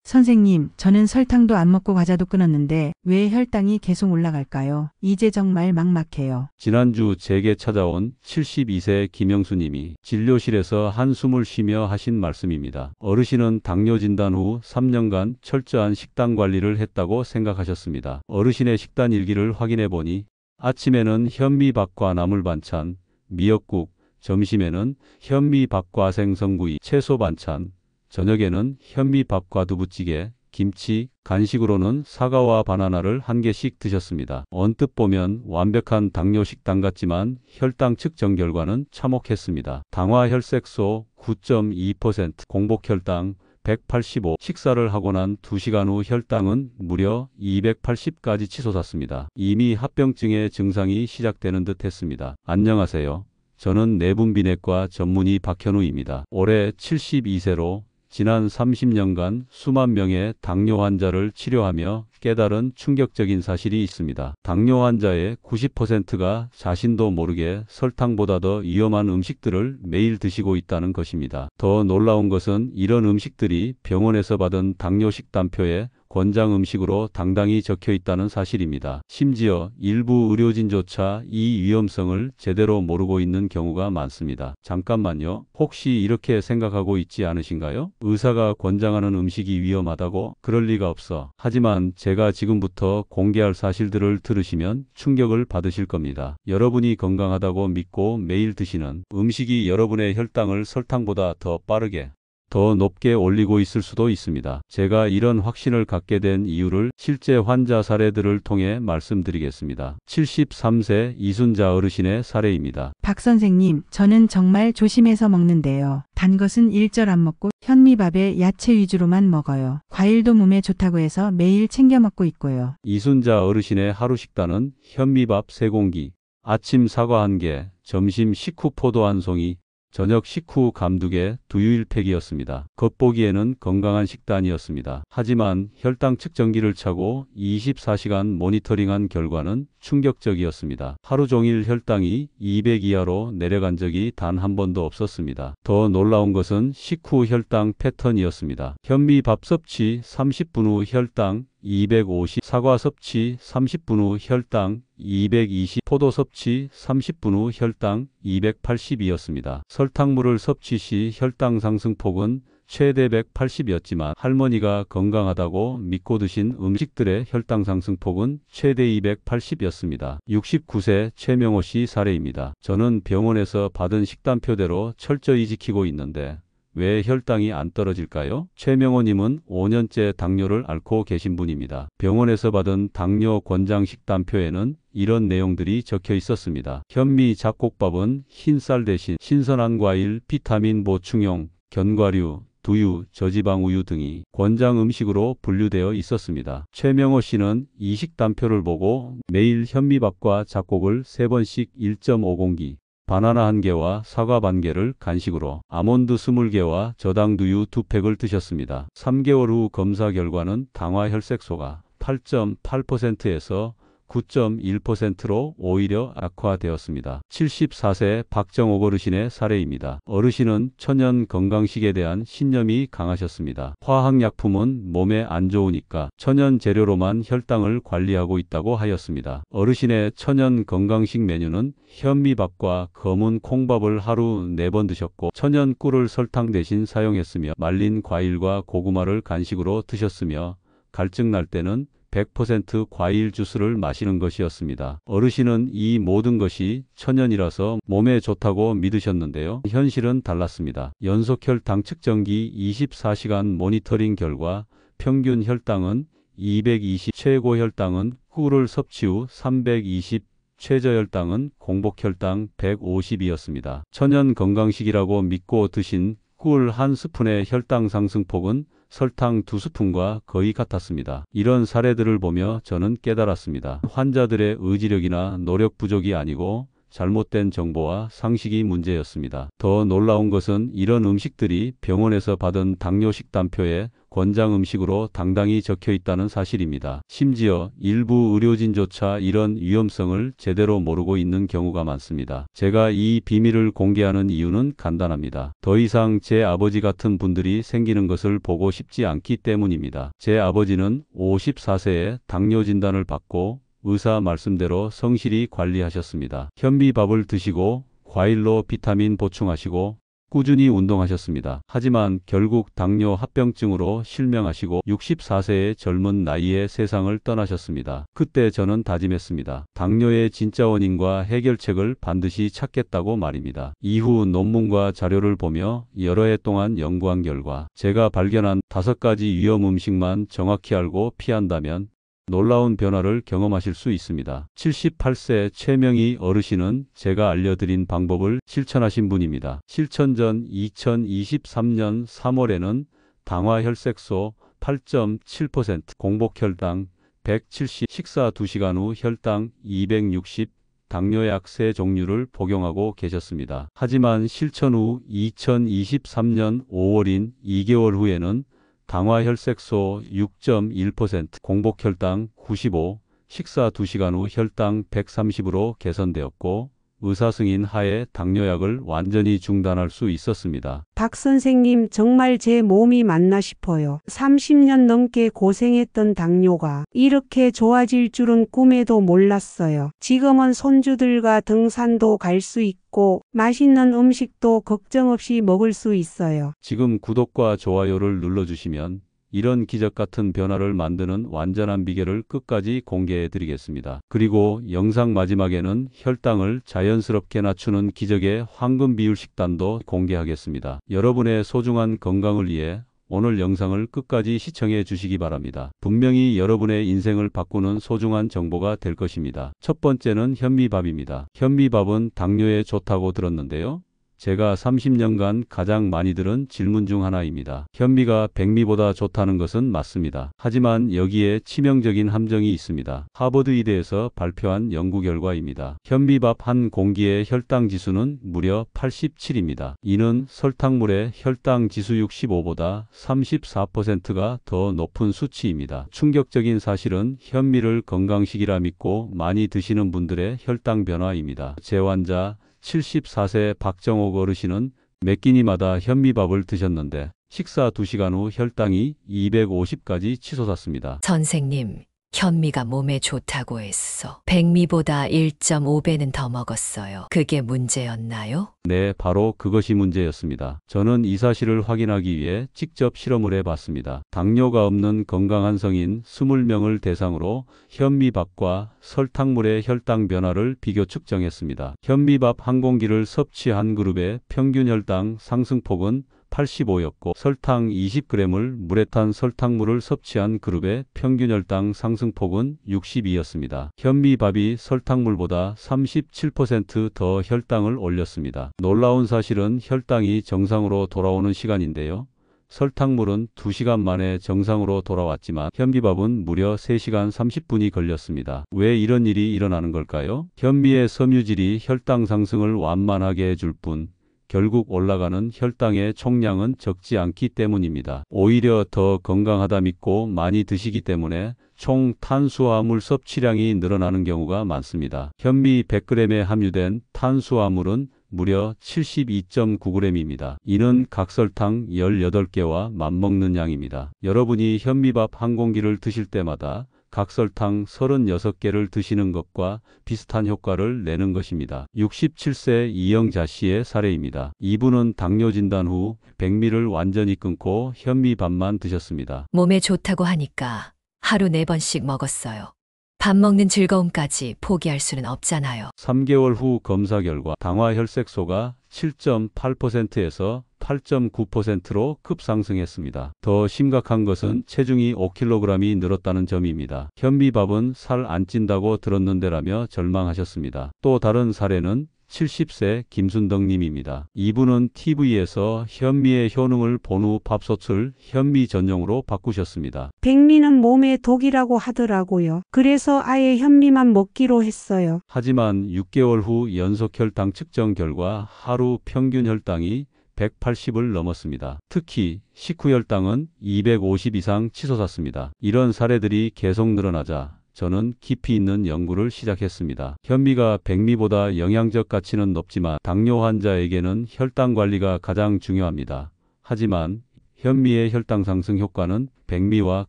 선생님, 저는 설탕도 안 먹고 과자도 끊었는데 왜 혈당이 계속 올라갈까요? 이제 정말 막막해요. 지난주 제게 찾아온 72세 김영수님이 진료실에서 한숨을 쉬며 하신 말씀입니다. 어르신은 당뇨 진단 후 3년간 철저한 식단 관리를 했다고 생각하셨습니다. 어르신의 식단 일기를 확인해 보니 아침에는 현미밥과 나물 반찬, 미역국, 점심에는 현미밥과 생선구이, 채소 반찬, 저녁에는 현미밥과 두부찌개, 김치, 간식으로는 사과와 바나나를 한 개씩 드셨습니다. 언뜻 보면 완벽한 당뇨 식단 같지만 혈당 측정 결과는 참혹했습니다. 당화 혈색소 9.2%, 공복 혈당 185, 식사를 하고 난 2시간 후 혈당은 무려 280까지 치솟았습니다. 이미 합병증의 증상이 시작되는 듯 했습니다. 안녕하세요. 저는 내분비내과 전문의 박현우입니다. 올해 72세로 지난 30년간 수만 명의 당뇨 환자를 치료하며 깨달은 충격적인 사실이 있습니다. 당뇨 환자의 90%가 자신도 모르게 설탕보다 더 위험한 음식들을 매일 드시고 있다는 것입니다. 더 놀라운 것은 이런 음식들이 병원에서 받은 당뇨 식단표에 권장 음식으로 당당히 적혀 있다는 사실입니다. 심지어 일부 의료진조차 이 위험성을 제대로 모르고 있는 경우가 많습니다. 잠깐만요. 혹시 이렇게 생각하고 있지 않으신가요? 의사가 권장하는 음식이 위험하다고? 그럴 리가 없어. 하지만 제가 지금부터 공개할 사실들을 들으시면 충격을 받으실 겁니다. 여러분이 건강하다고 믿고 매일 드시는 음식이 여러분의 혈당을 설탕보다 더 빠르게 더 높게 올리고 있을 수도 있습니다. 제가 이런 확신을 갖게 된 이유를 실제 환자 사례들을 통해 말씀드리겠습니다. 73세 이순자 어르신의 사례입니다. 박 선생님, 저는 정말 조심해서 먹는데요. 단 것은 일절 안 먹고 현미밥에 야채 위주로만 먹어요. 과일도 몸에 좋다고 해서 매일 챙겨 먹고 있고요. 이순자 어르신의 하루 식단은 현미밥 3공기, 아침 사과 1개, 점심 식후 포도 1송이, 저녁 식후 감 2개, 두유 1팩이었습니다. 겉보기에는 건강한 식단이었습니다. 하지만 혈당 측정기를 차고 24시간 모니터링한 결과는 충격적이었습니다. 하루 종일 혈당이 200 이하로 내려간 적이 단 한 번도 없었습니다. 더 놀라운 것은 식후 혈당 패턴이었습니다. 현미밥 섭취 30분 후 혈당 250, 사과 섭취 30분 후 혈당 220, 포도 섭취 30분 후 혈당 280이었습니다. 설탕물을 섭취 시 혈당 상승폭은 최대 180이었지만 할머니가 건강하다고 믿고 드신 음식들의 혈당 상승폭은 최대 280이었습니다. 69세 최명호 씨 사례입니다. 저는 병원에서 받은 식단표대로 철저히 지키고 있는데 왜 혈당이 안 떨어질까요? 최명호님은 5년째 당뇨를 앓고 계신 분입니다. 병원에서 받은 당뇨 권장 식단표에는 이런 내용들이 적혀 있었습니다. 현미 잡곡밥은 흰쌀 대신 신선한 과일, 비타민 보충용, 견과류, 두유, 저지방 우유 등이 권장 음식으로 분류되어 있었습니다. 최명호 씨는 이 식단표를 보고 매일 현미밥과 잡곡을 3번씩 1.5공기, 바나나 1개와 사과 반 개를 간식으로, 아몬드 20개와 저당 두유 2팩을 드셨습니다. 3개월 후 검사 결과는 당화 혈색소가 8.8%에서 9.1%로 오히려 악화되었습니다. 74세 박정옥 어르신의 사례입니다. 어르신은 천연 건강식에 대한 신념이 강하셨습니다. 화학약품은 몸에 안 좋으니까 천연 재료로만 혈당을 관리하고 있다고 하였습니다. 어르신의 천연 건강식 메뉴는 현미밥과 검은 콩밥을 하루 4번 드셨고 천연 꿀을 설탕 대신 사용했으며 말린 과일과 고구마를 간식으로 드셨으며 갈증 날 때는 100% 과일 주스를 마시는 것이었습니다. 어르신은 이 모든 것이 천연이라서 몸에 좋다고 믿으셨는데요. 현실은 달랐습니다. 연속 혈당 측정기 24시간 모니터링 결과 평균 혈당은 220, 최고 혈당은 꿀을 섭취 후 320, 최저 혈당은 공복 혈당 150이었습니다. 천연 건강식이라고 믿고 드신 꿀 한 스푼의 혈당 상승폭은 설탕 2스푼과 거의 같았습니다. 이런 사례들을 보며 저는 깨달았습니다. 환자들의 의지력이나 노력 부족이 아니고 잘못된 정보와 상식이 문제였습니다. 더 놀라운 것은 이런 음식들이 병원에서 받은 당뇨 식단표에 권장 음식으로 당당히 적혀 있다는 사실입니다. 심지어 일부 의료진조차 이런 위험성을 제대로 모르고 있는 경우가 많습니다. 제가 이 비밀을 공개하는 이유는 간단합니다. 더 이상 제 아버지 같은 분들이 생기는 것을 보고 싶지 않기 때문입니다. 제 아버지는 54세에 당뇨 진단을 받고 의사 말씀대로 성실히 관리하셨습니다. 현미밥을 드시고 과일로 비타민 보충하시고 꾸준히 운동하셨습니다. 하지만 결국 당뇨 합병증으로 실명하시고 64세의 젊은 나이에 세상을 떠나셨습니다. 그때 저는 다짐했습니다. 당뇨의 진짜 원인과 해결책을 반드시 찾겠다고 말입니다. 이후 논문과 자료를 보며 여러 해 동안 연구한 결과 제가 발견한 5가지 위험 음식만 정확히 알고 피한다면 놀라운 변화를 경험하실 수 있습니다. 78세 최명희 어르신은 제가 알려드린 방법을 실천하신 분입니다. 실천 전 2023년 3월에는 당화혈색소 8.7%, 공복혈당 170, 식사 2시간 후 혈당 260, 당뇨약 3종류를 복용하고 계셨습니다. 하지만 실천 후 2023년 5월인 2개월 후에는 당화혈색소 6.1%, 공복혈당 95, 식사 2시간 후 혈당 130으로 개선되었고 의사 승인 하에 당뇨약을 완전히 중단할 수 있었습니다. 박 선생님, 정말 제 몸이 맞나 싶어요. 30년 넘게 고생했던 당뇨가 이렇게 좋아질 줄은 꿈에도 몰랐어요. 지금은 손주들과 등산도 갈 수 있고 맛있는 음식도 걱정 없이 먹을 수 있어요. 지금 구독과 좋아요를 눌러주시면 이런 기적 같은 변화를 만드는 완전한 비결을 끝까지 공개해 드리겠습니다. 그리고 영상 마지막에는 혈당을 자연스럽게 낮추는 기적의 황금 비율 식단도 공개하겠습니다. 여러분의 소중한 건강을 위해 오늘 영상을 끝까지 시청해 주시기 바랍니다. 분명히 여러분의 인생을 바꾸는 소중한 정보가 될 것입니다. 첫 번째는 현미밥입니다. 현미밥은 당뇨에 좋다고 들었는데요. 제가 30년간 가장 많이 들은 질문 중 하나입니다. 현미가 백미보다 좋다는 것은 맞습니다. 하지만 여기에 치명적인 함정이 있습니다. 하버드 의대에서 발표한 연구 결과입니다. 현미밥 한 공기의 혈당 지수는 무려 87입니다. 이는 설탕물의 혈당 지수 65보다 34%가 더 높은 수치입니다. 충격적인 사실은 현미를 건강식이라 믿고 많이 드시는 분들의 혈당 변화입니다. 제 환자 74세 박정옥 어르신은 몇 끼니마다 현미밥을 드셨는데 식사 2시간 후 혈당이 250까지 치솟았습니다. 선생님, 현미가 몸에 좋다고 했어. 백미보다 1.5배는 더 먹었어요. 그게 문제였나요? 네, 바로 그것이 문제였습니다. 저는 이 사실을 확인하기 위해 직접 실험을 해봤습니다. 당뇨가 없는 건강한 성인 20명을 대상으로 현미밥과 설탕물의 혈당 변화를 비교 측정했습니다. 현미밥 한 공기를 섭취한 그룹의 평균 혈당 상승폭은 85였고 설탕 20g을 물에 탄 설탕물을 섭취한 그룹의 평균 혈당 상승폭은 62였습니다. 현미밥이 설탕물보다 37% 더 혈당을 올렸습니다. 놀라운 사실은 혈당이 정상으로 돌아오는 시간인데요. 설탕물은 2시간 만에 정상으로 돌아왔지만 현미밥은 무려 3시간 30분이 걸렸습니다. 왜 이런 일이 일어나는 걸까요? 현미의 섬유질이 혈당 상승을 완만하게 해줄 뿐 결국 올라가는 혈당의 총량은 적지 않기 때문입니다. 오히려 더 건강하다 믿고 많이 드시기 때문에 총 탄수화물 섭취량이 늘어나는 경우가 많습니다. 현미 100g에 함유된 탄수화물은 무려 72.9g입니다. 이는 각설탕 18개와 맞먹는 양입니다. 여러분이 현미밥 한 공기를 드실 때마다 각설탕 36개를 드시는 것과 비슷한 효과를 내는 것입니다. 67세 이영자 씨의 사례입니다. 이분은 당뇨 진단 후 백미를 완전히 끊고 현미밥만 드셨습니다. 몸에 좋다고 하니까 하루 4번씩 먹었어요. 밥 먹는 즐거움까지 포기할 수는 없잖아요. 3개월 후 검사 결과 당화혈색소가 7.8%에서 8.9%로 급상승했습니다. 더 심각한 것은 체중이 5kg이 늘었다는 점입니다. 현미밥은 살 안 찐다고 들었는데라며 절망하셨습니다. 또 다른 사례는 70세 김순덕 님입니다. 이분은 TV에서 현미의 효능을 본 후 밥솥을 현미 전용으로 바꾸셨습니다. 백미는 몸에 독이라고 하더라고요. 그래서 아예 현미만 먹기로 했어요. 하지만 6개월 후 연속 혈당 측정 결과 하루 평균 혈당이 180을 넘었습니다. 특히 식후 혈당은 250 이상 치솟았습니다. 이런 사례들이 계속 늘어나자 저는 깊이 있는 연구를 시작했습니다. 현미가 백미보다 영양적 가치는 높지만 당뇨 환자에게는 혈당 관리가 가장 중요합니다. 하지만 현미의 혈당 상승 효과는 백미와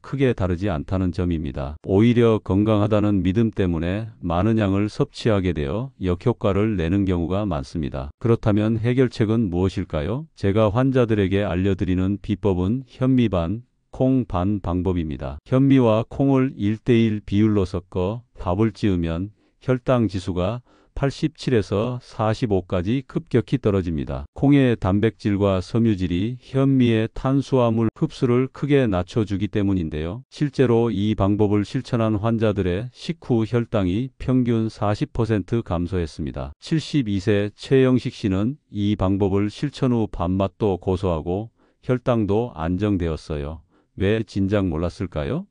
크게 다르지 않다는 점입니다. 오히려 건강하다는 믿음 때문에 많은 양을 섭취하게 되어 역효과를 내는 경우가 많습니다. 그렇다면 해결책은 무엇일까요? 제가 환자들에게 알려드리는 비법은 현미 반, 콩 반 방법입니다. 현미와 콩을 1:1 비율로 섞어 밥을 지으면 혈당 지수가 87에서 45까지 급격히 떨어집니다. 콩의 단백질과 섬유질이 현미의 탄수화물 흡수를 크게 낮춰주기 때문인데요. 실제로 이 방법을 실천한 환자들의 식후 혈당이 평균 40% 감소했습니다. 72세 최영식 씨는 이 방법을 실천 후 밥맛도 고소하고 혈당도 안정되었어요. 왜 진작 몰랐을까요?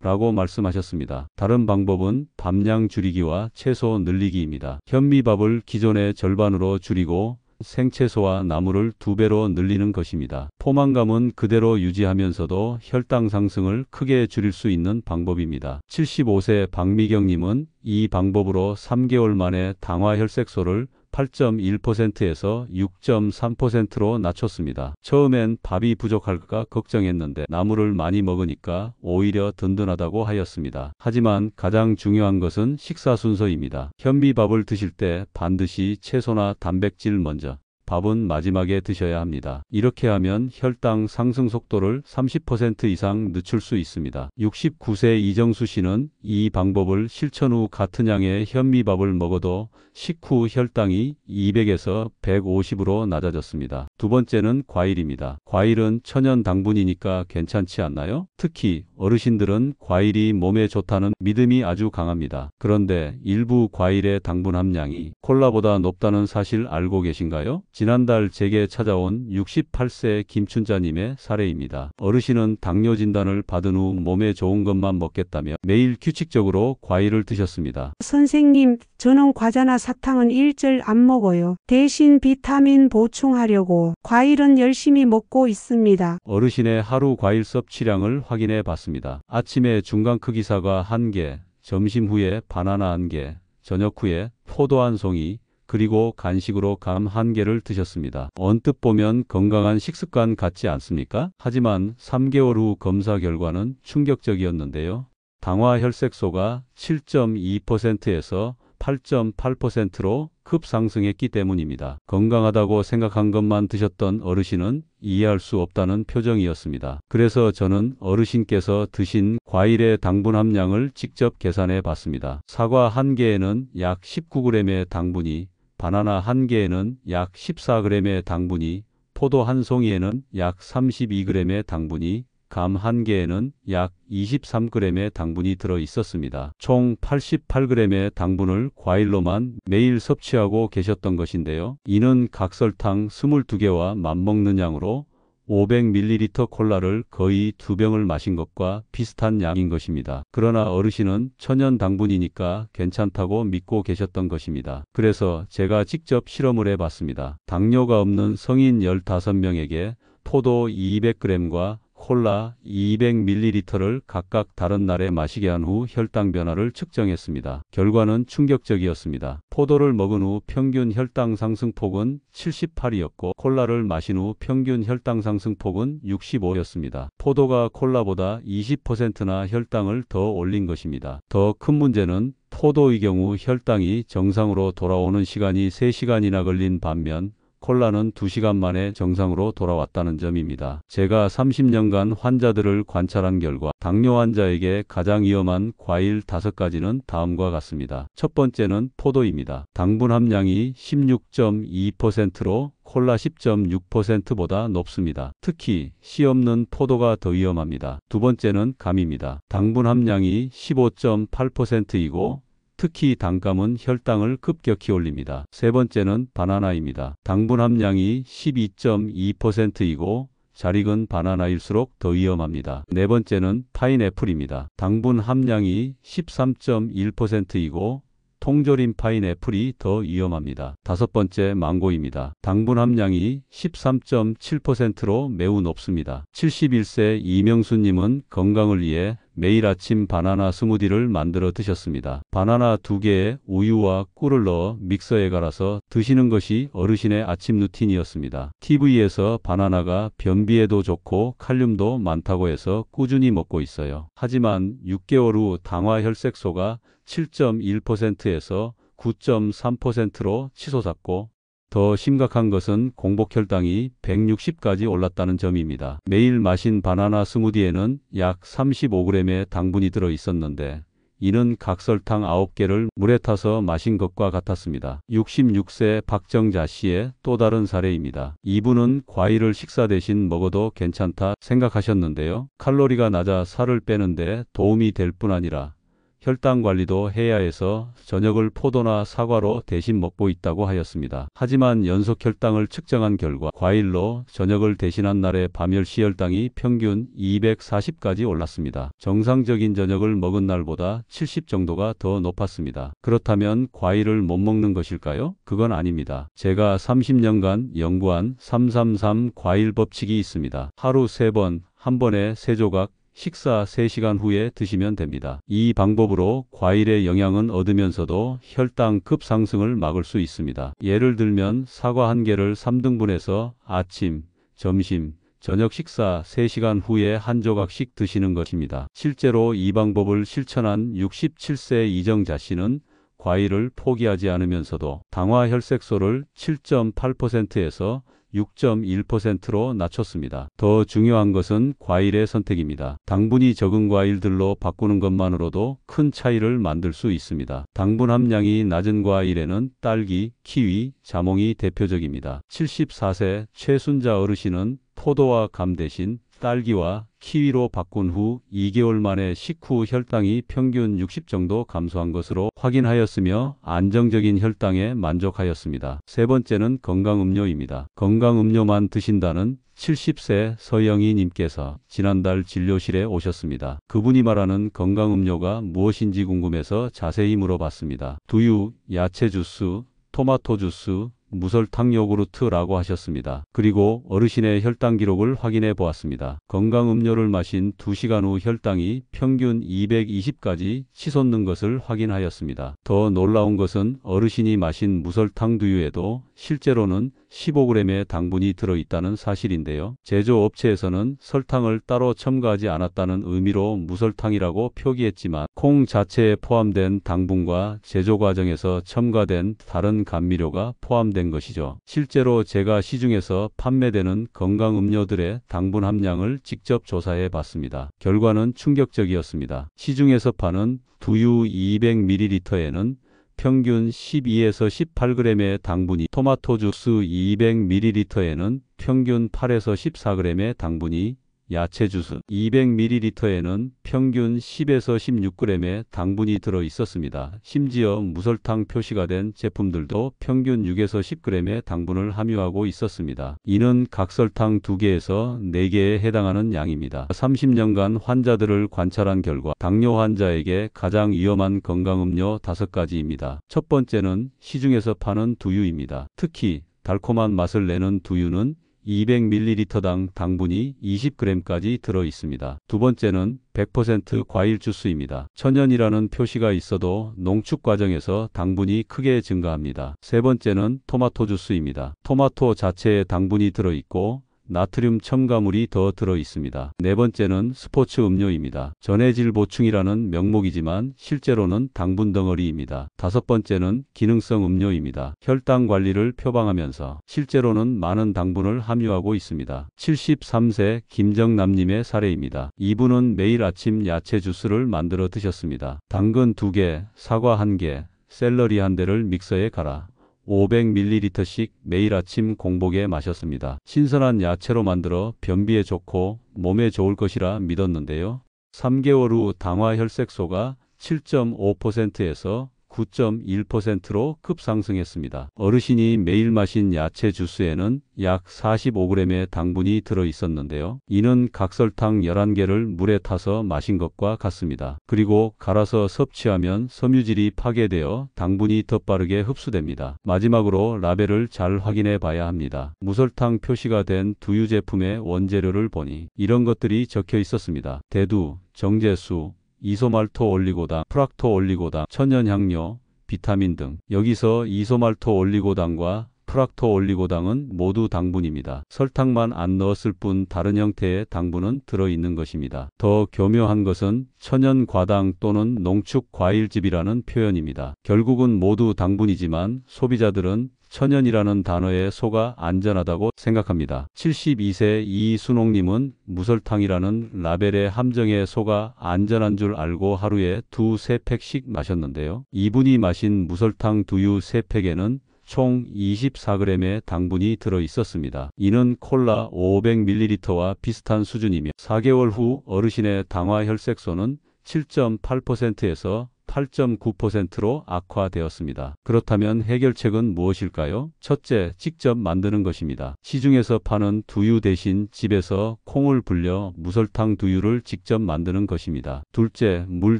라고 말씀하셨습니다. 다른 방법은 밥량 줄이기와 채소 늘리기입니다. 현미밥을 기존의 절반으로 줄이고 생채소와 나물을 2배로 늘리는 것입니다. 포만감은 그대로 유지하면서도 혈당 상승을 크게 줄일 수 있는 방법입니다. 75세 박미경님은 이 방법으로 3개월 만에 당화혈색소를 8.1%에서 6.3%로 낮췄습니다. 처음엔 밥이 부족할까 걱정했는데 나물을 많이 먹으니까 오히려 든든하다고 하였습니다. 하지만 가장 중요한 것은 식사 순서입니다. 현미밥을 드실 때 반드시 채소나 단백질 먼저, 밥은 마지막에 드셔야 합니다. 이렇게 하면 혈당 상승 속도를 30% 이상 늦출 수 있습니다. 69세 이정수 씨는 이 방법을 실천 후 같은 양의 현미밥을 먹어도 식후 혈당이 200에서 150으로 낮아졌습니다. 두 번째는 과일입니다. 과일은 천연 당분이니까 괜찮지 않나요? 특히 어르신들은 과일이 몸에 좋다는 믿음이 아주 강합니다. 그런데 일부 과일의 당분 함량이 콜라보다 높다는 사실 알고 계신가요? 지난달 제게 찾아온 68세 김춘자님의 사례입니다. 어르신은 당뇨 진단을 받은 후 몸에 좋은 것만 먹겠다며 매일 규칙적으로 과일을 드셨습니다. 선생님, 저는 과자나 사탕은 일절 안 먹어요. 대신 비타민 보충하려고 과일은 열심히 먹고 있습니다. 어르신의 하루 과일 섭취량을 확인해 봤습니다. 아침에 중간 크기 사과 1개, 점심 후에 바나나 1개, 저녁 후에 포도 1송이, 그리고 간식으로 감 1개를 드셨습니다. 언뜻 보면 건강한 식습관 같지 않습니까? 하지만 3개월 후 검사 결과는 충격적이었는데요. 당화혈색소가 7.2%에서 8.8%로 급상승했기 때문입니다. 건강하다고 생각한 것만 드셨던 어르신은 이해할 수 없다는 표정이었습니다. 그래서 저는 어르신께서 드신 과일의 당분 함량을 직접 계산해 봤습니다. 사과 1개에는 약 19g의 당분이, 바나나 1개에는 약 14g의 당분이, 포도 1송이에는 약 32g의 당분이, 감 1개에는 약 23g의 당분이 들어 있었습니다. 총 88g의 당분을 과일로만 매일 섭취하고 계셨던 것인데요. 이는 각설탕 22개와 맞먹는 양으로 500ml 콜라를 거의 2병을 마신 것과 비슷한 양인 것입니다. 그러나 어르신은 천연 당분이니까 괜찮다고 믿고 계셨던 것입니다. 그래서 제가 직접 실험을 해봤습니다. 당뇨가 없는 성인 15명에게 포도 200g과 콜라 200ml를 각각 다른 날에 마시게 한 후 혈당 변화를 측정했습니다. 결과는 충격적이었습니다. 포도를 먹은 후 평균 혈당 상승폭은 78이었고 콜라를 마신 후 평균 혈당 상승폭은 65였습니다. 포도가 콜라보다 20%나 혈당을 더 올린 것입니다. 더 큰 문제는 포도의 경우 혈당이 정상으로 돌아오는 시간이 3시간이나 걸린 반면 콜라는 2시간 만에 정상으로 돌아왔다는 점입니다. 제가 30년간 환자들을 관찰한 결과 당뇨 환자에게 가장 위험한 과일 5가지는 다음과 같습니다. 첫 번째는 포도입니다. 당분 함량이 16.2%로 콜라 10.6%보다 높습니다. 특히 씨 없는 포도가 더 위험합니다. 두 번째는 감입니다. 당분 함량이 15.8%이고 특히 단감은 혈당을 급격히 올립니다. 세 번째는 바나나입니다. 당분 함량이 12.2%이고 잘 익은 바나나일수록 더 위험합니다. 네 번째는 파인애플입니다. 당분 함량이 13.1%이고 통조림 파인애플이 더 위험합니다. 다섯 번째 망고입니다. 당분 함량이 13.7%로 매우 높습니다. 71세 이명수님은 건강을 위해 매일 아침 바나나 스무디를 만들어 드셨습니다. 바나나 2개에 우유와 꿀을 넣어 믹서에 갈아서 드시는 것이 어르신의 아침 루틴이었습니다. TV에서 바나나가 변비에도 좋고 칼륨도 많다고 해서 꾸준히 먹고 있어요. 하지만 6개월 후 당화혈색소가 7.1%에서 9.3%로 치솟았고 더 심각한 것은 공복혈당이 160까지 올랐다는 점입니다. 매일 마신 바나나 스무디에는 약 35g의 당분이 들어 있었는데 이는 각설탕 9개를 물에 타서 마신 것과 같았습니다. 66세 박정자 씨의 또 다른 사례입니다. 이분은 과일을 식사 대신 먹어도 괜찮다 생각하셨는데요. 칼로리가 낮아 살을 빼는데 도움이 될 뿐 아니라 혈당 관리도 해야 해서 저녁을 포도나 사과로 대신 먹고 있다고 하였습니다. 하지만 연속 혈당을 측정한 결과 과일로 저녁을 대신한 날의 밤 10시 혈당이 평균 240까지 올랐습니다. 정상적인 저녁을 먹은 날보다 70 정도가 더 높았습니다. 그렇다면 과일을 못 먹는 것일까요? 그건 아닙니다. 제가 30년간 연구한 333 과일 법칙이 있습니다. 하루 3번, 한 번에 3조각, 식사 3시간 후에 드시면 됩니다. 이 방법으로 과일의 영양은 얻으면서도 혈당 급상승을 막을 수 있습니다. 예를 들면 사과 1개를 3등분해서 아침, 점심, 저녁 식사 3시간 후에 한 조각씩 드시는 것입니다. 실제로 이 방법을 실천한 67세 이정자 씨는 과일을 포기하지 않으면서도 당화혈색소를 7.8%에서 6.1%로 낮췄습니다. 더 중요한 것은 과일의 선택입니다. 당분이 적은 과일들로 바꾸는 것만으로도 큰 차이를 만들 수 있습니다. 당분 함량이 낮은 과일에는 딸기, 키위, 자몽이 대표적입니다. 74세 최순자 어르신은 포도와 감 대신 딸기와 키위로 바꾼 후 2개월 만에 식후 혈당이 평균 60 정도 감소한 것으로 확인하였으며 안정적인 혈당에 만족하였습니다. 세 번째는 건강음료입니다. 건강음료만 드신다는 70세 서영희 님께서 지난달 진료실에 오셨습니다. 그분이 말하는 건강음료가 무엇인지 궁금해서 자세히 물어봤습니다. 두유, 야채 주스, 토마토 주스, 무설탕 요구르트라고 하셨습니다. 그리고 어르신의 혈당 기록을 확인해 보았습니다. 건강음료를 마신 2시간 후 혈당이 평균 220까지 치솟는 것을 확인하였습니다. 더 놀라운 것은 어르신이 마신 무설탕 두유에도 실제로는 15g의 당분이 들어있다는 사실인데요. 제조업체에서는 설탕을 따로 첨가하지 않았다는 의미로 무설탕이라고 표기했지만 콩 자체에 포함된 당분과 제조 과정에서 첨가된 다른 감미료가 포함된 것이죠. 실제로 제가 시중에서 판매되는 건강음료들의 당분 함량을 직접 조사해 봤습니다. 결과는 충격적이었습니다. 시중에서 파는 두유 200ml에는 평균 12에서 18g의 당분이, 토마토 주스 200ml에는 평균 8에서 14g의 당분이, 야채 주스 200ml에는 평균 10에서 16g의 당분이 들어 있었습니다. 심지어 무설탕 표시가 된 제품들도 평균 6에서 10g의 당분을 함유하고 있었습니다. 이는 각설탕 2개에서 4개에 해당하는 양입니다. 30년간 환자들을 관찰한 결과 당뇨 환자에게 가장 위험한 건강음료 5가지입니다. 첫 번째는 시중에서 파는 두유입니다. 특히 달콤한 맛을 내는 두유는 200ml당 당분이 20g까지 들어 있습니다. 두 번째는 100% 과일 주스입니다. 천연이라는 표시가 있어도 농축 과정에서 당분이 크게 증가합니다. 세 번째는 토마토 주스입니다. 토마토 자체에 당분이 들어 있고 나트륨 첨가물이 더 들어 있습니다. 네 번째는 스포츠 음료입니다. 전해질 보충이라는 명목이지만 실제로는 당분 덩어리입니다. 다섯 번째는 기능성 음료입니다. 혈당 관리를 표방하면서 실제로는 많은 당분을 함유하고 있습니다. 73세 김정남님의 사례입니다. 이분은 매일 아침 야채 주스를 만들어 드셨습니다. 당근 2개, 사과 1개, 샐러리 1대를 믹서에 갈아 500ml씩 매일 아침 공복에 마셨습니다. 신선한 야채로 만들어 변비에 좋고 몸에 좋을 것이라 믿었는데요. 3개월 후 당화혈색소가 7.5%에서 9.1%로 급상승했습니다. 어르신이 매일 마신 야채 주스에는 약 45g의 당분이 들어 있었는데요. 이는 각설탕 11개를 물에 타서 마신 것과 같습니다. 그리고 갈아서 섭취하면 섬유질이 파괴되어 당분이 더 빠르게 흡수됩니다. 마지막으로 라벨을 잘 확인해 봐야 합니다. 무설탕 표시가 된 두유 제품의 원재료를 보니 이런 것들이 적혀 있었습니다. 대두, 정제수, 이소말토 올리고당, 프락토 올리고당, 천연향료, 비타민 등. 여기서 이소말토 올리고당과 프락토 올리고당은 모두 당분입니다. 설탕만 안 넣었을 뿐 다른 형태의 당분은 들어있는 것입니다. 더 교묘한 것은 천연과당 또는 농축과일즙이라는 표현입니다. 결국은 모두 당분이지만 소비자들은 천연이라는 단어에 속아 안전하다고 생각합니다. 72세 이순옥님은 무설탕이라는 라벨의 함정에 속아 안전한 줄 알고 하루에 2-3팩씩 마셨는데요. 이분이 마신 무설탕 두유 3팩에는 총 24g의 당분이 들어 있었습니다. 이는 콜라 500ml와 비슷한 수준이며 4개월 후 어르신의 당화혈색소는 7.8%에서 8.9%로 악화되었습니다. 그렇다면 해결책은 무엇일까요? 첫째, 직접 만드는 것입니다. 시중에서 파는 두유 대신 집에서 콩을 불려 무설탕 두유를 직접 만드는 것입니다. 둘째, 물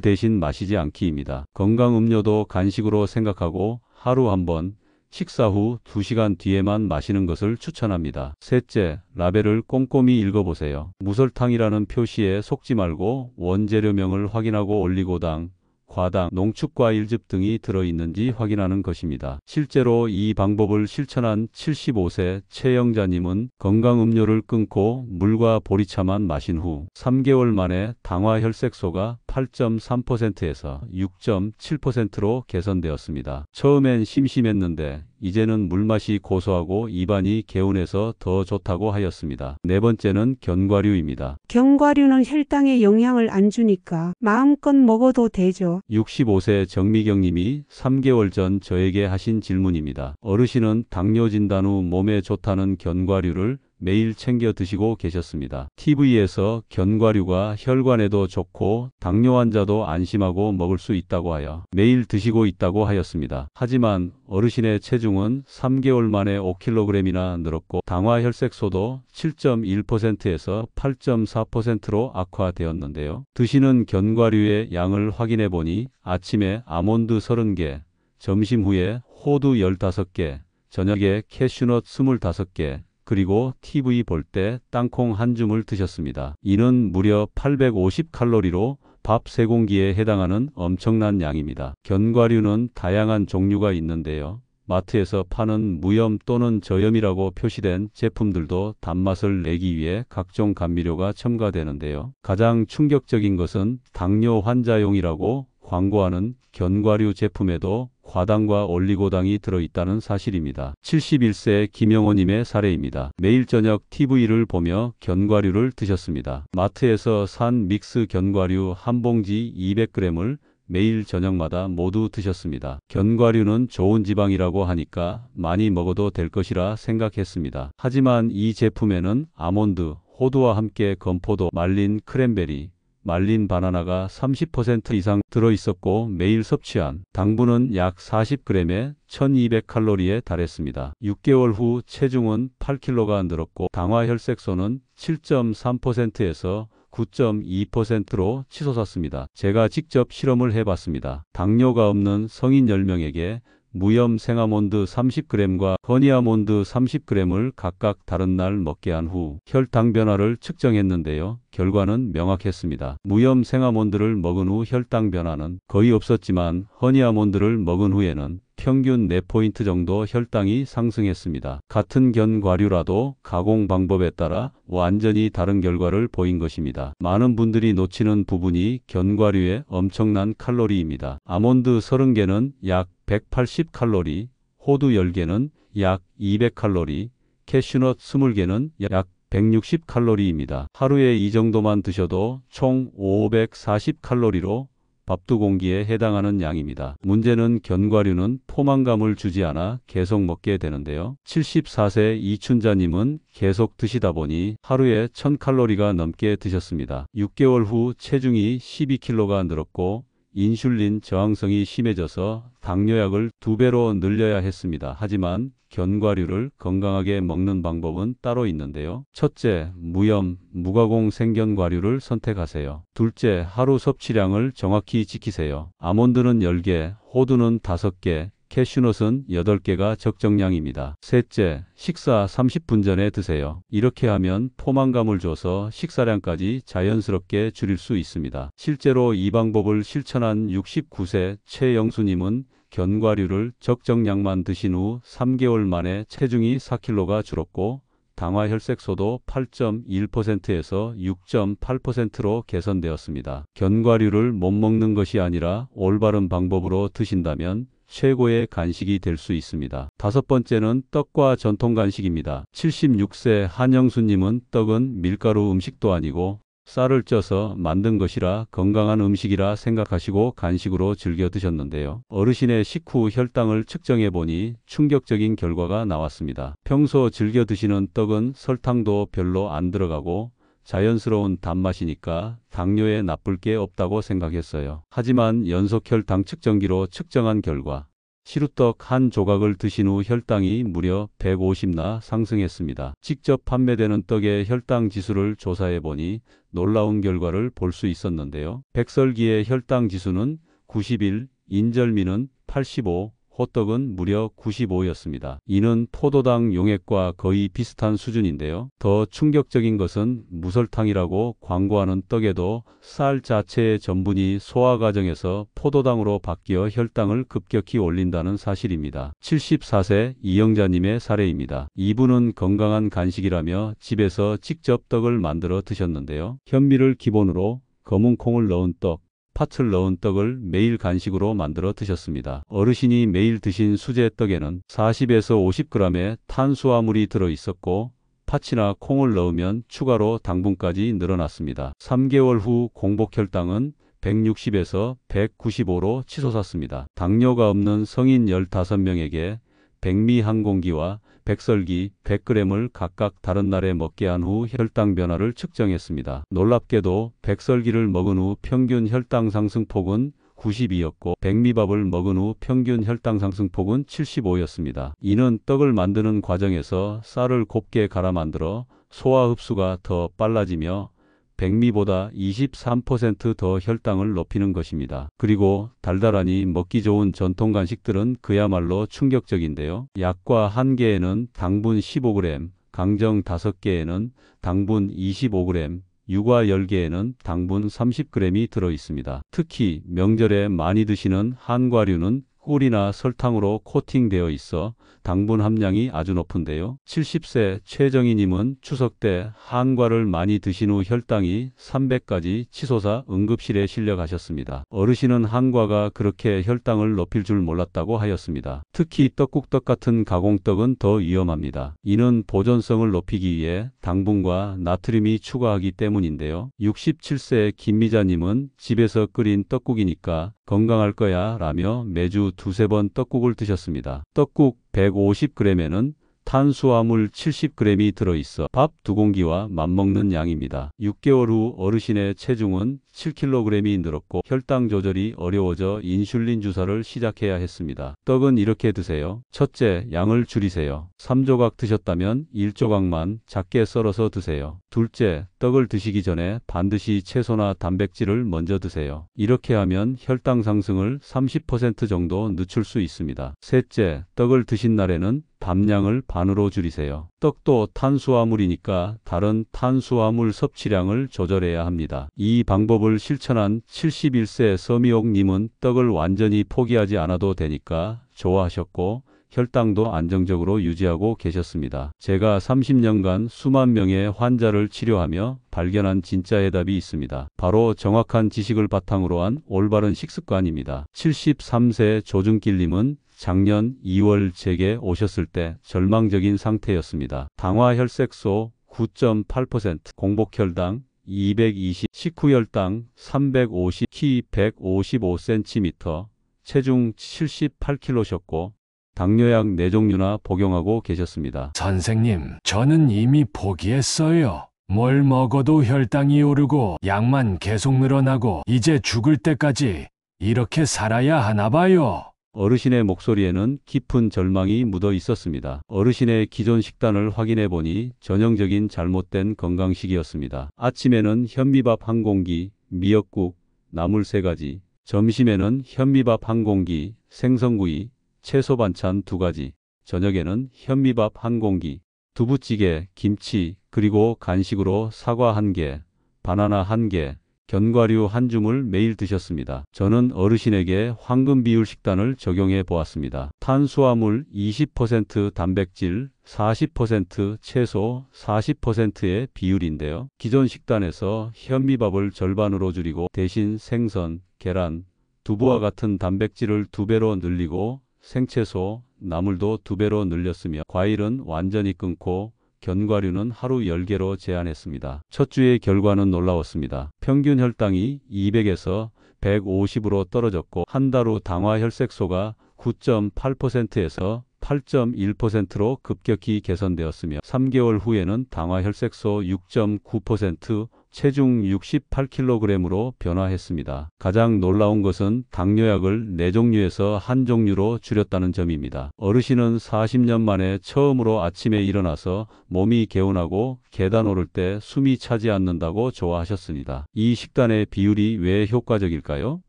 대신 마시지 않기입니다. 건강음료도 간식으로 생각하고 하루 한 번, 식사 후 2시간 뒤에만 마시는 것을 추천합니다. 셋째, 라벨을 꼼꼼히 읽어보세요. 무설탕이라는 표시에 속지 말고 원재료명을 확인하고 올리고당, 과당, 농축과일즙 등이 들어있는지 확인하는 것입니다. 실제로 이 방법을 실천한 75세 최영자님은 건강음료를 끊고 물과 보리차만 마신 후 3개월 만에 당화혈색소가 8.3%에서 6.7%로 개선되었습니다. 처음엔 심심했는데 이제는 물맛이 고소하고 입안이 개운해서 더 좋다고 하였습니다. 네 번째는 견과류입니다. 견과류는 혈당에 영향을 안 주니까 마음껏 먹어도 되죠. 65세 정미경님이 3개월 전 저에게 하신 질문입니다. 어르신은 당뇨 진단 후 몸에 좋다는 견과류를 매일 챙겨 드시고 계셨습니다. TV에서 견과류가 혈관에도 좋고 당뇨 환자도 안심하고 먹을 수 있다고 하여 매일 드시고 있다고 하였습니다. 하지만 어르신의 체중은 3개월 만에 5kg이나 늘었고 당화혈색소도 7.1%에서 8.4%로 악화되었는데요. 드시는 견과류의 양을 확인해 보니 아침에 아몬드 30개, 점심 후에 호두 15개, 저녁에 캐슈넛 25개, 그리고 TV 볼 때 땅콩 한 줌을 드셨습니다. 이는 무려 850칼로리로 밥 3공기에 해당하는 엄청난 양입니다. 견과류는 다양한 종류가 있는데요. 마트에서 파는 무염 또는 저염이라고 표시된 제품들도 단맛을 내기 위해 각종 감미료가 첨가되는데요. 가장 충격적인 것은 당뇨 환자용이라고 광고하는 견과류 제품에도 과당과 올리고당이 들어있다는 사실입니다. 71세 김영호님의 사례입니다. 매일 저녁 TV를 보며 견과류를 드셨습니다. 마트에서 산 믹스 견과류 한 봉지 200g을 매일 저녁마다 모두 드셨습니다. 견과류는 좋은 지방이라고 하니까 많이 먹어도 될 것이라 생각했습니다. 하지만 이 제품에는 아몬드, 호두와 함께 건포도, 말린 크랜베리, 말린 바나나가 30% 이상 들어있었고 매일 섭취한 당분은 약 40g에 1200칼로리에 달했습니다. 6개월 후 체중은 8kg가 늘었고 당화혈색소는 7.3%에서 9.2%로 치솟았습니다. 제가 직접 실험을 해봤습니다. 당뇨가 없는 성인 10명에게 무염 생아몬드 30g과 허니아몬드 30g을 각각 다른 날 먹게 한 후 혈당 변화를 측정했는데요. 결과는 명확했습니다. 무염 생아몬드를 먹은 후 혈당 변화는 거의 없었지만 허니아몬드를 먹은 후에는 평균 4포인트 정도 혈당이 상승했습니다. 같은 견과류라도 가공 방법에 따라 완전히 다른 결과를 보인 것입니다. 많은 분들이 놓치는 부분이 견과류의 엄청난 칼로리입니다. 아몬드 30개는 약 180칼로리, 호두 10개는 약 200칼로리, 캐슈넛 20개는 약 160칼로리입니다. 하루에 이 정도만 드셔도 총 540칼로리로 밥 2공기에 해당하는 양입니다. 문제는 견과류는 포만감을 주지 않아 계속 먹게 되는데요. 74세 이춘자님은 계속 드시다 보니 하루에 1000칼로리가 넘게 드셨습니다. 6개월 후 체중이 12kg가 늘었고 인슐린 저항성이 심해져서 당뇨약을 2배로 늘려야 했습니다. 하지만 견과류를 건강하게 먹는 방법은 따로 있는데요. 첫째, 무염, 무가공 생견과류를 선택하세요. 둘째, 하루 섭취량을 정확히 지키세요. 아몬드는 10개, 호두는 5개, 캐슈넛은 8개가 적정량입니다. 셋째, 식사 30분 전에 드세요. 이렇게 하면 포만감을 줘서 식사량까지 자연스럽게 줄일 수 있습니다. 실제로 이 방법을 실천한 69세 최영수님은 견과류를 적정량만 드신 후 3개월 만에 체중이 4kg가 줄었고 당화혈색소도 8.1%에서 6.8%로 개선되었습니다. 견과류를 못 먹는 것이 아니라 올바른 방법으로 드신다면 최고의 간식이 될 수 있습니다. 다섯 번째는 떡과 전통 간식입니다. 76세 한영수님은 떡은 밀가루 음식도 아니고 쌀을 쪄서 만든 것이라 건강한 음식이라 생각하시고 간식으로 즐겨 드셨는데요. 어르신의 식후 혈당을 측정해 보니 충격적인 결과가 나왔습니다. 평소 즐겨 드시는 떡은 설탕도 별로 안 들어가고 자연스러운 단맛이니까 당뇨에 나쁠 게 없다고 생각했어요. 하지만 연속 혈당 측정기로 측정한 결과 시루떡 한 조각을 드신 후 혈당이 무려 150나 상승했습니다. 직접 판매되는 떡의 혈당 지수를 조사해 보니 놀라운 결과를 볼 수 있었는데요. 백설기의 혈당 지수는 91, 인절미는 85, 호떡은 무려 95였습니다. 이는 포도당 용액과 거의 비슷한 수준인데요. 더 충격적인 것은 무설탕이라고 광고하는 떡에도 쌀 자체의 전분이 소화 과정에서 포도당으로 바뀌어 혈당을 급격히 올린다는 사실입니다. 74세 이영자님의 사례입니다. 이분은 건강한 간식이라며 집에서 직접 떡을 만들어 드셨는데요. 현미를 기본으로 검은 콩을 넣은 떡, 팥을 넣은 떡을 매일 간식으로 만들어 드셨습니다. 어르신이 매일 드신 수제떡에는 40에서 50g의 탄수화물이 들어 있었고 팥이나 콩을 넣으면 추가로 당분까지 늘어났습니다. 3개월 후 공복 혈당은 160에서 195로 치솟았습니다. 당뇨가 없는 성인 15명에게 백미 한 공기와 백설기 100g을 각각 다른 날에 먹게 한 후 혈당 변화를 측정했습니다. 놀랍게도 백설기를 먹은 후 평균 혈당 상승폭은 92였고 백미밥을 먹은 후 평균 혈당 상승폭은 75였습니다. 이는 떡을 만드는 과정에서 쌀을 곱게 갈아 만들어 소화 흡수가 더 빨라지며 백미보다 23% 더 혈당을 높이는 것입니다. 그리고 달달하니 먹기 좋은 전통 간식들은 그야말로 충격적인데요. 약과 1개에는 당분 15g, 강정 5개에는 당분 25g, 유과 10개에는 당분 30g이 들어 있습니다. 특히 명절에 많이 드시는 한과류는 꿀이나 설탕으로 코팅되어 있어 당분 함량이 아주 높은데요. 70세 최정희님은 추석 때 한과를 많이 드신 후 혈당이 300까지 치솟아 응급실에 실려가셨습니다. 어르신은 한과가 그렇게 혈당을 높일 줄 몰랐다고 하였습니다. 특히 떡국떡 같은 가공떡은 더 위험합니다. 이는 보존성을 높이기 위해 당분과 나트륨이 추가하기 때문인데요. 67세 김미자님은 집에서 끓인 떡국이니까 건강할 거야 라며 매주 2~3번 떡국을 드셨습니다. 떡국 150g에는 탄수화물 70g이 들어있어 밥 2공기와 맞먹는 양입니다. 6개월 후 어르신의 체중은 7kg이 늘었고 혈당 조절이 어려워져 인슐린 주사를 시작해야 했습니다. 떡은 이렇게 드세요. 첫째, 양을 줄이세요. 3조각 드셨다면 1조각만 작게 썰어서 드세요. 둘째, 떡을 드시기 전에 반드시 채소나 단백질을 먼저 드세요. 이렇게 하면 혈당 상승을 30% 정도 늦출 수 있습니다. 셋째, 떡을 드신 날에는 밥량을 반으로 줄이세요. 떡도 탄수화물이니까 다른 탄수화물 섭취량을 조절해야 합니다. 이 방법을 실천한 71세 서미옥님은 떡을 완전히 포기하지 않아도 되니까 좋아하셨고 혈당도 안정적으로 유지하고 계셨습니다. 제가 30년간 수만 명의 환자를 치료하며 발견한 진짜 해답이 있습니다. 바로 정확한 지식을 바탕으로 한 올바른 식습관입니다. 73세 조준길님은 작년 2월 제게 오셨을 때 절망적인 상태였습니다. 당화혈색소 9.8%, 공복혈당 220, 식후혈당 350, 키 155cm, 체중 78kg셨고 당뇨약 4종류나 복용하고 계셨습니다. 선생님, 저는 이미 포기했어요. 뭘 먹어도 혈당이 오르고 약만 계속 늘어나고 이제 죽을 때까지 이렇게 살아야 하나 봐요. 어르신의 목소리에는 깊은 절망이 묻어 있었습니다. 어르신의 기존 식단을 확인해 보니 전형적인 잘못된 건강식이었습니다. 아침에는 현미밥 한 공기, 미역국, 나물 3가지, 점심에는 현미밥 한 공기, 생선구이, 채소 반찬 2가지, 저녁에는 현미밥 한 공기, 두부찌개, 김치, 그리고 간식으로 사과 1개, 바나나 1개, 견과류 1줌을 매일 드셨습니다. 저는 어르신에게 황금 비율 식단을 적용해 보았습니다. 탄수화물 20%, 단백질 40%, 채소 40%의 비율인데요. 기존 식단에서 현미밥을 절반으로 줄이고 대신 생선, 계란, 두부와 같은 단백질을 2배로 늘리고 생채소, 나물도 2배로 늘렸으며 과일은 완전히 끊고 견과류는 하루 10개로 제한했습니다. 첫 주의 결과는 놀라웠습니다. 평균 혈당이 200에서 150으로 떨어졌고 한 달 후 당화 혈색소가 9.8%에서 8.1%로 급격히 개선되었으며 3개월 후에는 당화 혈색소 6.9%, 체중 68kg으로 변화했습니다. 가장 놀라운 것은 당뇨약을 4종류에서 1종류로 줄였다는 점입니다. 어르신은 40년 만에 처음으로 아침에 일어나서 몸이 개운하고 계단 오를 때 숨이 차지 않는다고 좋아하셨습니다. 이 식단의 비율이 왜 효과적일까요?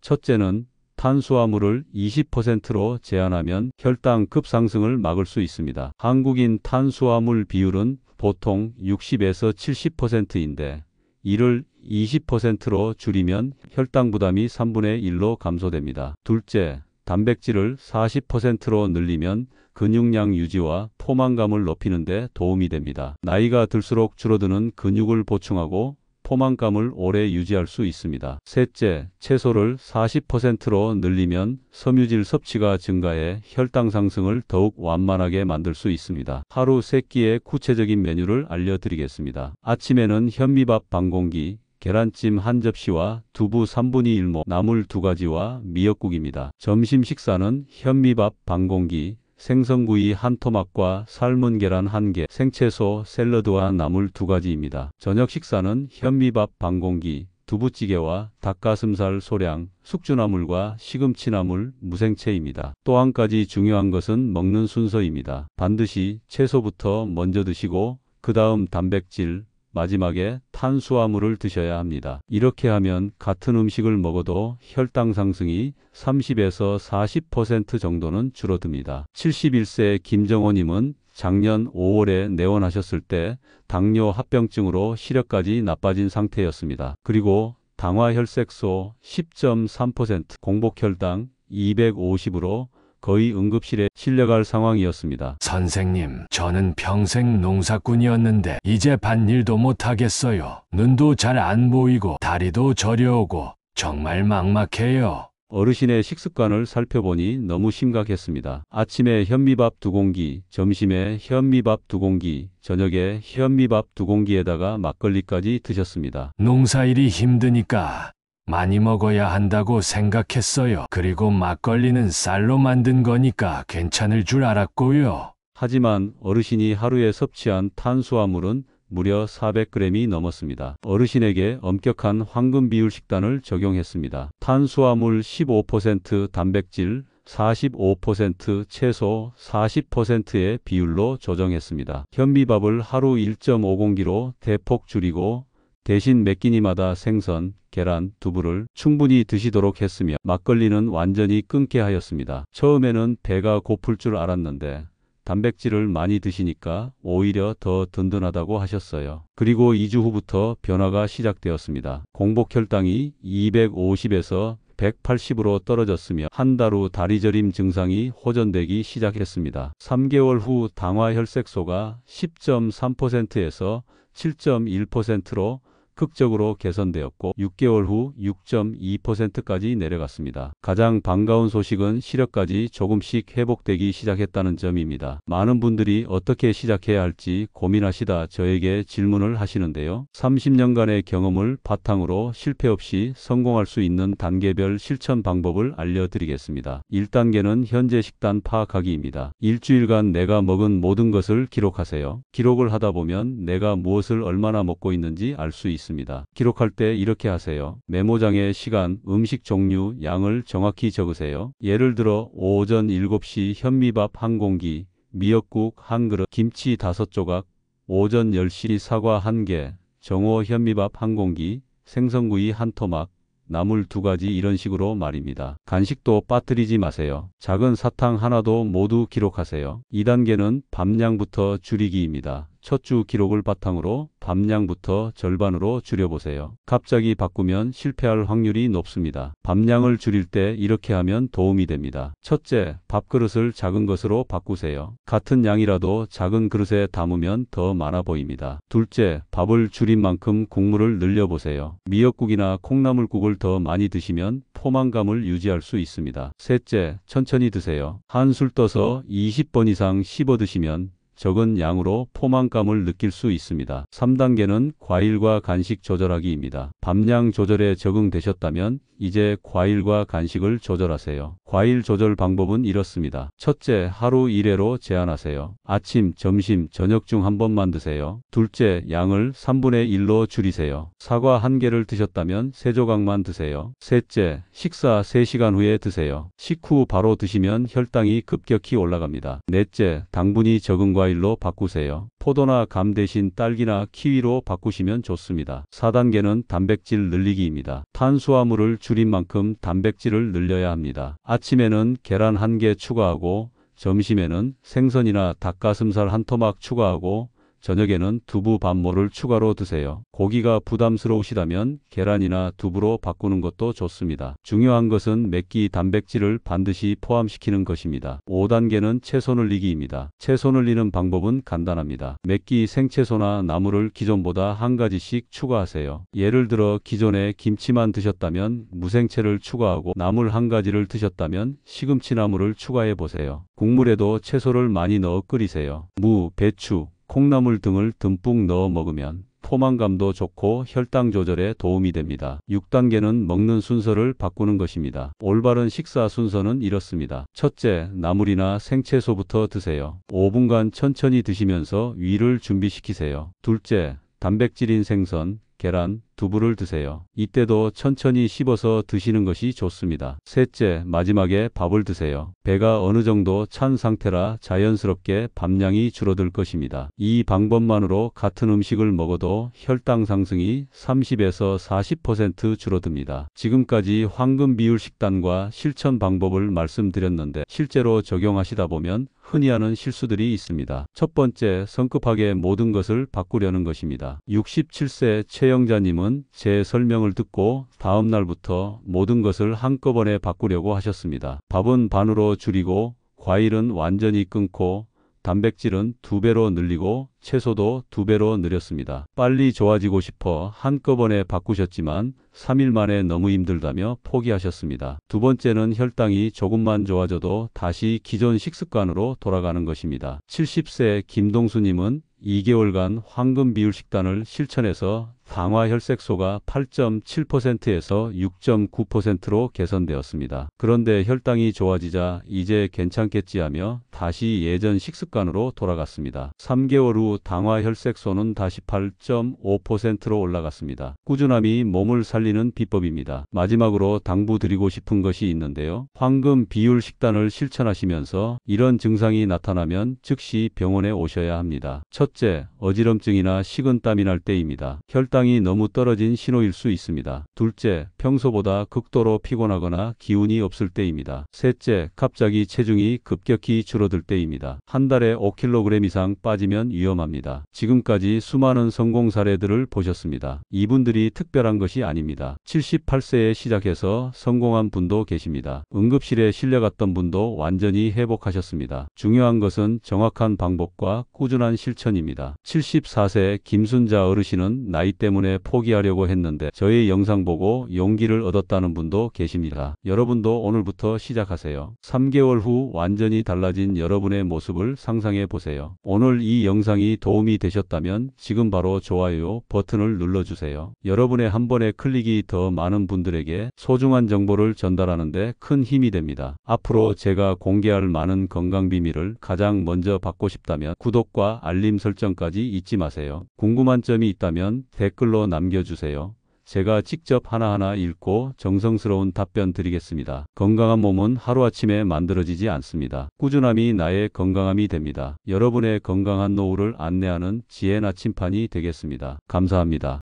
첫째는 탄수화물을 20%로 제한하면 혈당 급상승을 막을 수 있습니다. 한국인 탄수화물 비율은 보통 60에서 70%인데 이를 20%로 줄이면 혈당 부담이 3분의 1로 감소됩니다. 둘째, 단백질을 40%로 늘리면 근육량 유지와 포만감을 높이는 데 도움이 됩니다. 나이가 들수록 줄어드는 근육을 보충하고 포만감을 오래 유지할 수 있습니다. 셋째, 채소를 40%로 늘리면 섬유질 섭취가 증가해 혈당 상승을 더욱 완만하게 만들 수 있습니다. 하루 3끼의 구체적인 메뉴를 알려드리겠습니다. 아침에는 현미밥 반 공기, 계란찜 1접시와 두부 3분의 1모, 나물 2가지와 미역국입니다. 점심 식사는 현미밥 반 공기, 생선구이 1토막과 삶은 계란 1개, 생채소, 샐러드와 나물 2가지입니다. 저녁 식사는 현미밥 반 공기, 두부찌개와 닭가슴살 소량, 숙주나물과 시금치나물, 무생채입니다. 또 한 가지 중요한 것은 먹는 순서입니다. 반드시 채소부터 먼저 드시고 그 다음 단백질, 마지막에 탄수화물을 드셔야 합니다. 이렇게 하면 같은 음식을 먹어도 혈당 상승이 30에서 40% 정도는 줄어듭니다. 71세 김정호님은 작년 5월에 내원하셨을 때 당뇨 합병증으로 시력까지 나빠진 상태였습니다. 그리고 당화혈색소 10.3%, 공복혈당 250으로 거의 응급실에 실려갈 상황이었습니다. 선생님, 저는 평생 농사꾼이었는데 이제 밭일도 못하겠어요. 눈도 잘 안 보이고 다리도 저려오고 정말 막막해요. 어르신의 식습관을 살펴보니 너무 심각했습니다. 아침에 현미밥 2공기, 점심에 현미밥 2공기, 저녁에 현미밥 2공기에다가 막걸리까지 드셨습니다. 농사일이 힘드니까 많이 먹어야 한다고 생각했어요. 그리고 막걸리는 쌀로 만든 거니까 괜찮을 줄 알았고요. 하지만 어르신이 하루에 섭취한 탄수화물은 무려 400g이 넘었습니다. 어르신에게 엄격한 황금 비율 식단을 적용했습니다. 탄수화물 15%, 단백질 45%, 채소 40%의 비율로 조정했습니다. 현미밥을 하루 1.5공기로 대폭 줄이고 대신 몇 끼니마다 생선, 계란, 두부를 충분히 드시도록 했으며 막걸리는 완전히 끊게 하였습니다. 처음에는 배가 고플 줄 알았는데 단백질을 많이 드시니까 오히려 더 든든하다고 하셨어요. 그리고 2주 후부터 변화가 시작되었습니다. 공복 혈당이 250에서 180으로 떨어졌으며 한 달 후 다리 저림 증상이 호전되기 시작했습니다. 3개월 후 당화 혈색소가 10.3%에서 7.1%로 극적으로 개선되었고 6개월 후 6.2%까지 내려갔습니다. 가장 반가운 소식은 시력까지 조금씩 회복되기 시작했다는 점입니다. 많은 분들이 어떻게 시작해야 할지 고민하시다 저에게 질문을 하시는데요. 30년간의 경험을 바탕으로 실패 없이 성공할 수 있는 단계별 실천 방법을 알려드리겠습니다. 1단계는 현재 식단 파악하기입니다. 일주일간 내가 먹은 모든 것을 기록하세요. 기록을 하다 보면 내가 무엇을 얼마나 먹고 있는지 알 수 있습니다. 있습니다. 기록할 때 이렇게 하세요. 메모장에 시간, 음식 종류, 양을 정확히 적으세요. 예를 들어 오전 7시 현미밥 1공기, 미역국 1그릇, 김치 5조각, 오전 10시 사과 1개, 정오 현미밥 1공기, 생선구이 1토막, 나물 2가지 이런 식으로 말입니다. 간식도 빠뜨리지 마세요. 작은 사탕 하나도 모두 기록하세요. 2단계는 밥량부터 줄이기입니다. 첫 주 기록을 바탕으로 밥량부터 절반으로 줄여보세요. 갑자기 바꾸면 실패할 확률이 높습니다. 밥량을 줄일 때 이렇게 하면 도움이 됩니다. 첫째, 밥그릇을 작은 것으로 바꾸세요. 같은 양이라도 작은 그릇에 담으면 더 많아 보입니다. 둘째, 밥을 줄인 만큼 국물을 늘려보세요. 미역국이나 콩나물국을 더 많이 드시면 포만감을 유지할 수 있습니다. 셋째, 천천히 드세요. 한술 떠서 20번 이상 씹어 드시면 적은 양으로 포만감을 느낄 수 있습니다. 3단계는 과일과 간식 조절하기입니다. 밥량 조절에 적응되셨다면 이제 과일과 간식을 조절하세요. 과일 조절 방법은 이렇습니다. 첫째, 하루 1회로 제한하세요. 아침, 점심, 저녁 중 한 번만 드세요. 둘째, 양을 3분의 1로 줄이세요. 사과 1개를 드셨다면 3조각만 드세요. 셋째, 식사 3시간 후에 드세요. 식후 바로 드시면 혈당이 급격히 올라갑니다. 넷째, 당분이 적은 과일로 바꾸세요. 포도나 감 대신 딸기나 키위로 바꾸시면 좋습니다. 4단계는 단백질 늘리기입니다. 탄수화물을 줄인 만큼 단백질을 늘려야 합니다. 아침에는 계란 1개 추가하고, 점심에는 생선이나 닭가슴살 1토막 추가하고, 저녁에는 두부 반모를 추가로 드세요. 고기가 부담스러우시다면 계란이나 두부로 바꾸는 것도 좋습니다. 중요한 것은 몇끼 단백질을 반드시 포함시키는 것입니다. 5단계는 채소 늘리기입니다. 채소 늘리는 방법은 간단합니다. 몇끼 생채소나 나물을 기존보다 1가지씩 추가하세요. 예를 들어 기존에 김치만 드셨다면 무생채를 추가하고, 나물 1가지를 드셨다면 시금치 나물을 추가해 보세요. 국물에도 채소를 많이 넣어 끓이세요. 무, 배추, 콩나물 등을 듬뿍 넣어 먹으면 포만감도 좋고 혈당 조절에 도움이 됩니다. 6단계는 먹는 순서를 바꾸는 것입니다. 올바른 식사 순서는 이렇습니다. 첫째, 나물이나 생채소부터 드세요. 5분간 천천히 드시면서 위를 준비시키세요. 둘째, 단백질인 생선, 계란, 두부를 드세요. 이때도 천천히 씹어서 드시는 것이 좋습니다. 셋째, 마지막에 밥을 드세요. 배가 어느 정도 찬 상태라 자연스럽게 밥량이 줄어들 것입니다. 이 방법만으로 같은 음식을 먹어도 혈당 상승이 30에서 40% 줄어듭니다. 지금까지 황금 비율 식단과 실천 방법을 말씀드렸는데 실제로 적용하시다 보면 흔히 하는 실수들이 있습니다. 첫 번째, 성급하게 모든 것을 바꾸려는 것입니다. 67세 최영자님은 제 설명을 듣고 다음 날부터 모든 것을 한꺼번에 바꾸려고 하셨습니다. 밥은 반으로 줄이고, 과일은 완전히 끊고, 단백질은 2배로 늘리고, 채소도 2배로 늘렸습니다. 빨리 좋아지고 싶어 한꺼번에 바꾸셨지만 3일 만에 너무 힘들다며 포기하셨습니다. 두 번째는 혈당이 조금만 좋아져도 다시 기존 식습관으로 돌아가는 것입니다. 70세 김동수님은 2개월간 황금 비율 식단을 실천해서 당화 혈색소가 8.7%에서 6.9%로 개선되었습니다. 그런데 혈당이 좋아지자 이제 괜찮겠지 하며 다시 예전 식습관으로 돌아갔습니다. 3개월 후 당화 혈색소는 다시 8.5%로 올라갔습니다. 꾸준함이 몸을 살리는 비법입니다. 마지막으로 당부드리고 싶은 것이 있는데요. 황금 비율 식단을 실천하시면서 이런 증상이 나타나면 즉시 병원에 오셔야 합니다. 첫째, 어지럼증이나 식은땀이 날 때입니다. 혈당이 너무 떨어진 신호일 수 있습니다. 둘째, 평소보다 극도로 피곤하거나 기운이 없을 때입니다. 셋째, 갑자기 체중이 급격히 줄어들 때입니다. 한 달에 5kg 이상 빠지면 위험합니다. 지금까지 수많은 성공 사례들을 보셨습니다. 이분들이 특별한 것이 아닙니다. 78세에 시작해서 성공한 분도 계십니다. 응급실에 실려갔던 분도 완전히 회복하셨습니다. 중요한 것은 정확한 방법과 꾸준한 실천입니다. 74세 김순자 어르신은 나이 때문에 포기하려고 했는데 저의 영상 보고 용기를 얻었다는 분도 계십니다. 여러분도 오늘부터 시작하세요. 3개월 후 완전히 달라진 여러분의 모습을 상상해 보세요. 오늘 이 영상이 도움이 되셨다면 지금 바로 좋아요 버튼을 눌러주세요. 여러분의 한 번의 클릭이 더 많은 분들에게 소중한 정보를 전달하는 데 큰 힘이 됩니다. 앞으로 제가 공개할 많은 건강 비밀을 가장 먼저 받고 싶다면 구독과 알림 설정까지 잊지 마세요. 궁금한 점이 있다면 댓글 댓글로 남겨주세요. 제가 직접 하나하나 읽고 정성스러운 답변 드리겠습니다. 건강한 몸은 하루아침에 만들어지지 않습니다. 꾸준함이 나의 건강함이 됩니다. 여러분의 건강한 노후를 안내하는 지혜 나침판이 되겠습니다. 감사합니다.